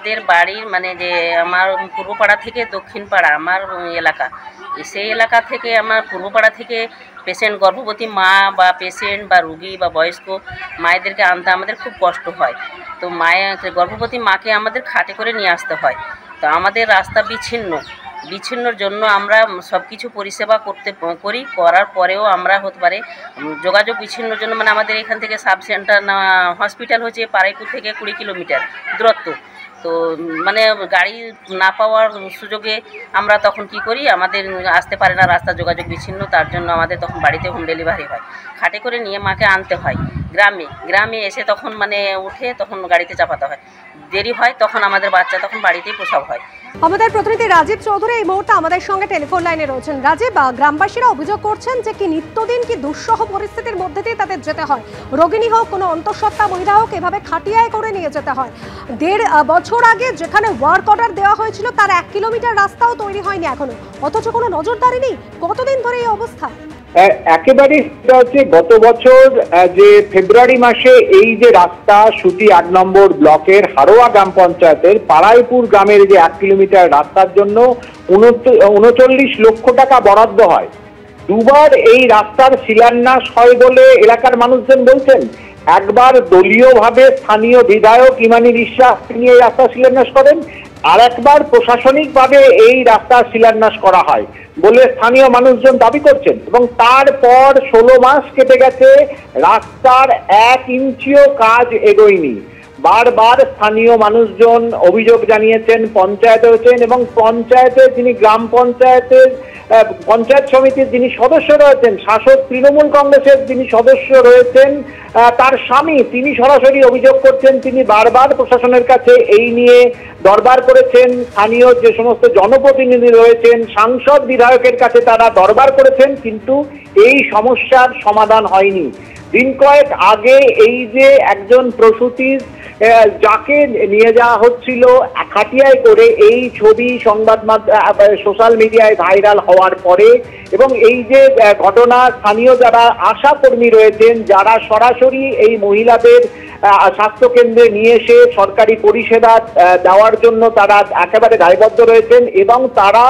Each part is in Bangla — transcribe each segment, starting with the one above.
আমাদের বাড়ির মানে যে আমার পূর্বপাড়া থেকে দক্ষিণ পাড়া আমার এলাকা, সেই এলাকা থেকে আমার পূর্বপাড়া থেকে পেশেন্ট, গর্ভবতী মা বা পেশেন্ট বা রুগী বা বয়স্ক মায়েদেরকে আনতে আমাদের খুব কষ্ট হয়। তো গর্ভবতী মাকে আমাদের খাটে করে নিয়ে আসতে হয়। তো আমাদের রাস্তা বিচ্ছিন্নর জন্য আমরা সব কিছু পরিষেবা করার পরেও আমরা হতে পারে যোগাযোগ বিচ্ছিন্নর জন্য মানে আমাদের এখান থেকে সাব সেন্টার হসপিটাল হচ্ছে পাড়াইপুর থেকে 20 কিলোমিটার দূরত্ব। তো মানে গাড়ি না পাওয়ার সুযোগে আমরা তখন কি করি, আমাদের আসতে পারে না, রাস্তা যোগাযোগ বিচ্ছিন্ন, তার জন্য আমাদের তখন বাড়িতে হোম ডেলিভারি হয়। খাটে করে নিয়ে মাকে আনতে হয় গ্রামে এসে তখন মানে উঠে তখন গাড়িতে চাপাতে হয়। দেরি হয় তখন আমাদের বাচ্চা তখন বাড়িতেই প্রসব হয়। আমাদের প্রতিনিধি রাজীব চৌধুরী এই মুহূর্তে আমাদের সঙ্গে টেলিফোন লাইনে রয়েছেন। রাজীব, গ্রামবাসীরা অভিযোগ করছেন যে কি নিত্যদিন কি দুঃসহ পরিস্থিতির মধ্যে দিয়ে তাদের যেতে হয়, রোগিণী হোক কোনো অন্তঃসত্ত্বা মহিলা হোক, এভাবে খাটিয়ায় করে নিয়ে যেতে হয়। 1.5 বছর আগে যেখানে ওয়ার্ক অর্ডার দেওয়া হয়েছিল তার 1 কিলোমিটার রাস্তাও তৈরি হয়নি এখনো, অথচ কোনো নজরদারি নেই। কতদিন ধরে এই অবস্থা? একেবারে সেটা হচ্ছে গত বছর যে ফেব্রুয়ারি মাসে এই যে রাস্তা সুতি 8 নম্বর ব্লকের হারোয়া গ্রাম পঞ্চায়েতের পাড়াইপুর গ্রামের যে 1 কিলোমিটার রাস্তার জন্য 39 লক্ষ টাকা বরাদ্দ হয়। দুবার এই রাস্তার শিলান্যাস হয় বলে এলাকার মানুষজন বলছেন। একবার দলীয়ভাবে স্থানীয় বিধায়ক ইমানি বিশ্বাস তিনি এই রাস্তা শিলান্যাস করেন, আর একবার প্রশাসনিকভাবে এই রাস্তার শিলান্যাস করা হয় বলে স্থানীয় মানুষজন দাবি করছেন। এবং তারপর 16 মাস কেটে গেছে, রাস্তার 1 ইঞ্চিও কাজ এগোয়নি। বারবার স্থানীয় মানুষজন অভিযোগ জানিয়েছেন, পঞ্চায়েত হয়েছেন, এবং পঞ্চায়েতের যিনি গ্রাম পঞ্চায়েতের পঞ্চায়েত সমিতির যিনি সদস্য রয়েছেন, শাসক তৃণমূল কংগ্রেসের যিনি সদস্য রয়েছেন, তার স্বামী তিনি সরাসরি অভিযোগ করছেন, তিনি বারবার প্রশাসনের কাছে এই নিয়ে দরবার করেছেন। স্থানীয় যে সমস্ত জনপ্রতিনিধি রয়েছেন, সাংসদ বিধায়কের কাছে তারা দরবার করেছেন, কিন্তু এই সমস্যার সমাধান হয়নি। দিন কয়েক আগে এই যে একজন প্রসূতি যাকে নিয়ে যাওয়া হচ্ছিল খাটিয়ায় করে, এই ছবি সংবাদ মাধ্যম সোশ্যাল মিডিয়ায় ভাইরাল হওয়ার পরে, এবং এই যে ঘটনা, স্থানীয় যারা আশাকর্মী রয়েছেন যারা সরাসরি এই মহিলাদের স্বাস্থ্যকেন্দ্রে নিয়ে এসে সরকারি পরিষেবা দেওয়ার জন্য তারা একেবারে দায়বদ্ধ রয়েছেন, এবং তারা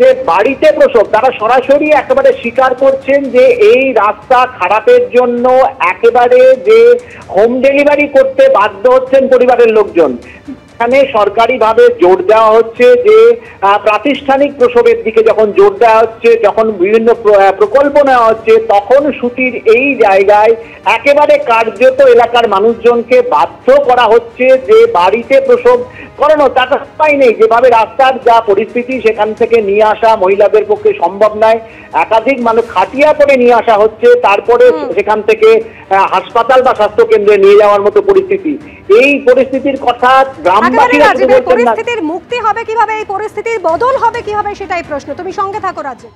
যে বাড়িতে প্রসব তারা সরাসরি একেবারে স্বীকার করছেন যে এই রাস্তা খারাপের জন্য একেবারে যে হোম ডেলিভারি করতে বাধ্য হচ্ছেন পরিবারের লোকজন। এখানে সরকারিভাবে জোর দেওয়া হচ্ছে যে প্রাতিষ্ঠানিক প্রসবের দিকে যখন জোর দেওয়া হচ্ছে, যখন বিভিন্ন প্রকল্প নেওয়া হচ্ছে, তখন সুতির এই জায়গায় একেবারে কার্যত এলাকার মানুষজনকে বাধ্য করা হচ্ছে যে বাড়িতে প্রসব করানো। তার উপায় নেই, যেভাবে রাস্তার যা পরিস্থিতি সেখান থেকে নিয়ে আসা মহিলাদের পক্ষে সম্ভব নয়। একাধিক মানুষ খাটিয়া করে নিয়ে আসা হচ্ছে, তারপরে সেখান থেকে হাসপাতাল বা স্বাস্থ্য কেন্দ্রে নিয়ে যাওয়ার মতো পরিস্থিতি। এই পরিস্থিতির কথা গ্রামবাসীরা পরিস্থিতির মুক্তি হবে কিভাবে, এই পরিস্থিতির বদল হবে কিভাবে, সেটাই প্রশ্ন। তুমি সঙ্গে থাকো রাজীব।